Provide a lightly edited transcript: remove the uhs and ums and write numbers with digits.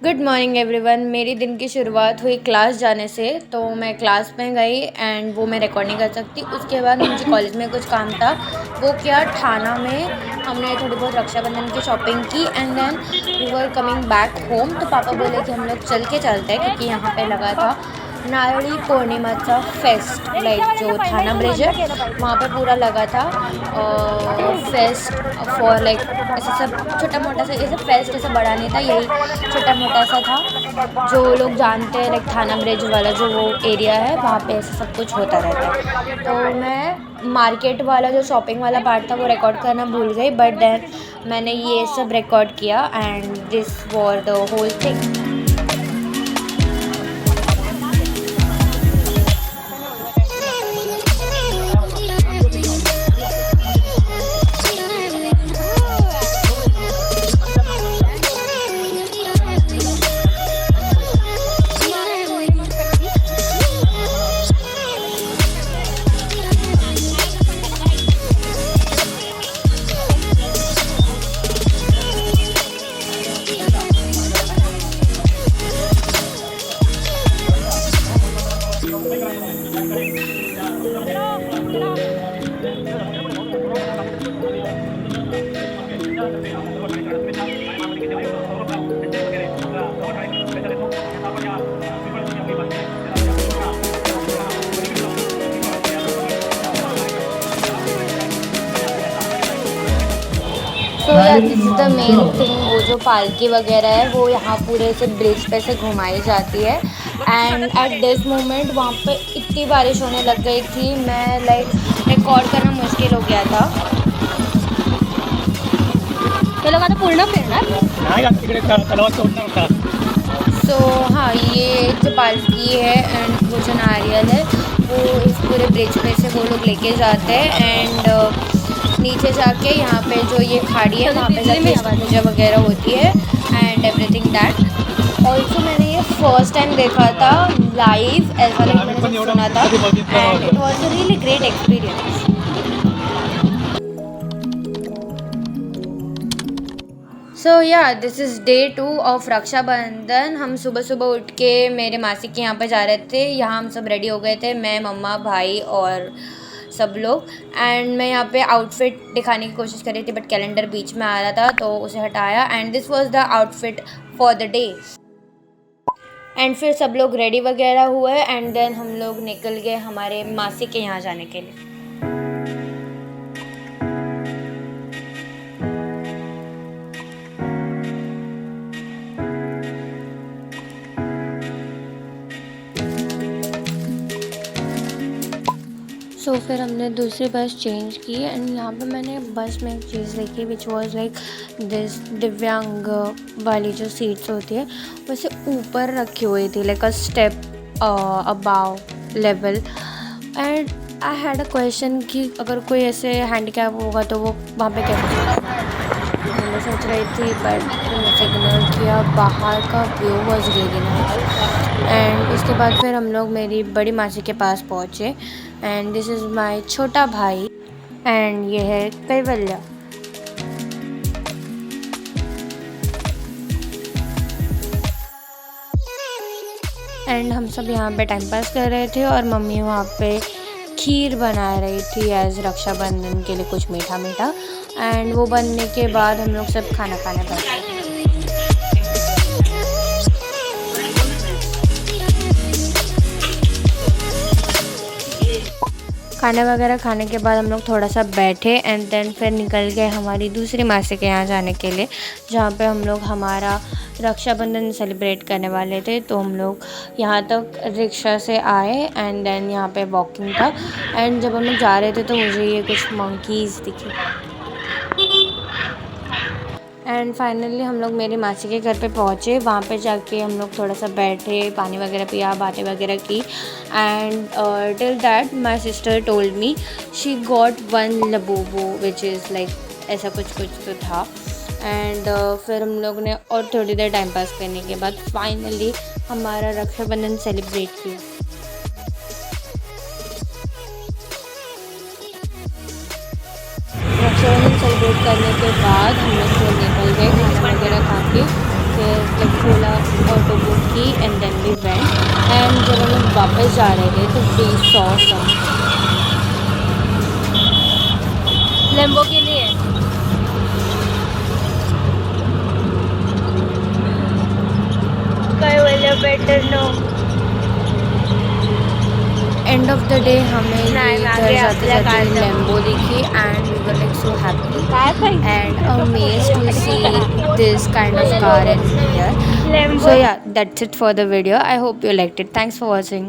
Good morning everyone. मेरी दिन की शुरुआत हुई क्लास जाने से। तो मैं क्लास में गई एंड वो मैं रिकॉर्ड नहीं कर सकती। उसके बाद मुझे कॉलेज में कुछ काम था, वो क्या थाना में हमने थोड़ी बहुत रक्षाबंधन की शॉपिंग की and then we were coming back home. तो पापा बोले कि हम लोग चल के चलते हैं क्योंकि यहाँ पे लगा था नारळी पौर्णिमाचा फेस्ट। लाइक जो थाना ब्रिज है वहाँ पे पूरा लगा था फेस्ट फॉर लाइक ऐसा सब छोटा मोटा सा, ऐसा फेस्ट ऐसा बड़ा नहीं था, यही छोटा मोटा सा था। जो लोग जानते हैं लाइक थाना ब्रिज वाला जो वो एरिया है वहाँ पे ऐसा सब कुछ होता रहता है। तो मैं मार्केट वाला जो शॉपिंग वाला पार्ट था वो रिकॉर्ड करना भूल गई, बट देन मैंने ये सब रिकॉर्ड किया and this was the whole thing. So yeah this is the main thing. वो जो पालकी वगैरह है वो यहाँ पूरे से ब्रिज पे से घुमाई जाती है एंड एट दिस मोमेंट वहाँ पे इतनी बारिश होने लग गई थी, मैं लाइक रिकॉर्ड करना मुश्किल हो गया था। ते लोग आता पूर्ण फिरणार सो हाँ, ये जो पालकी है एंड वो जो नारियल है वो इस पूरे ब्रिज पे से वो लोग लेके जाते हैं एंड नीचे जाके यहाँ पे जो ये खाड़ी है वहाँ पे जाके इसकी पूजा वगैरह होती है एंड एवरीथिंग दैट। ऑल्सो मैंने ये फर्स्ट टाइम देखा था लाइव, ऐसा लाइक मैंने जब सुना था and it was a really great experience. So yeah this is day 2 of Rakshabandhan. हम सुबह सुबह उठ के मेरे मासी के यहाँ पे जा रहे थे। यहाँ हम सब रेडी हो गए थे, मैं, मम्मा, भाई और सब लोग। एंड मैं यहाँ पे आउटफिट दिखाने की कोशिश कर रही थी बट कैलेंडर बीच में आ रहा था तो उसे हटाया and this was the outfit for the day. And फिर सब लोग रेडी वगैरह हुए एंड देन हम लोग निकल गए हमारे मासी के यहाँ जाने के लिए। सो फिर हमने दूसरी बस चेंज की एंड यहाँ पे मैंने बस में एक चीज़ देखी विच वाज लाइक दिस दिव्यांग वाली जो सीट्स होती है वैसे ऊपर रखी हुई थी, like a step above level. And I had a question कि अगर कोई ऐसे हैंडीकैप होगा तो वो वहाँ पे कैसे, मैं सोच रही थी बट मैंने इग्नोर किया। बाहर का view was really nice and उसके बाद फिर हम लोग मेरी बड़ी मासी के पास पहुँचे एंड दिस इज़ माय छोटा भाई एंड ये है कैवल्या। एंड हम सब यहाँ पे टाइम पास कर रहे थे और मम्मी वहाँ पे खीर बना रही थी एज रक्षाबंधन के लिए, कुछ मीठा मीठा। एंड वो बनने के बाद हम लोग सब खाना खाने बैठे। खाना वगैरह खाने के बाद हम लोग थोड़ा सा बैठे एंड देन फिर निकल गए हमारी दूसरी मासी के यहाँ जाने के लिए, जहाँ पे हम लोग हमारा रक्षाबंधन सेलिब्रेट करने वाले थे। तो हम लोग यहाँ तक रिक्शा से आए एंड देन यहाँ पे वॉकिंग था एंड जब हम लोग जा रहे थे तो मुझे ये कुछ मंकीज़ दिखे एंड फाइनली हम लोग मेरी मासी के घर पे पहुँचे। वहाँ पे जाके हम लोग थोड़ा सा बैठे, पानी वगैरह पिया, बातें वगैरह की and till that my sister told me she got one Labubu which is like ऐसा कुछ तो था। एंड फिर हम लोग ने और थोड़ी देर टाइम पास करने के बाद फाइनली हमारा रक्षाबंधन सेलिब्रेट किया। रक्षाबंधन सेलिब्रेट करने के बाद हम लोग फिर निकल गए खाना वगैरह खा के फिर like ओला ऑटो बुक की and then we went. And जब हम लोग वापस जा रहे थे तो वी सॉ समथिंग। लैम्बोर्गिनी है। Better no. End of the day हमें ये नाही, घर मागे जाते आपल्या जाते गार्डन। लैम्बो दिखी and we were like so happy काय and amazed to see this kind of car in here. Lambo. So yeah, that's it for the video. I hope you liked it. Thanks for watching.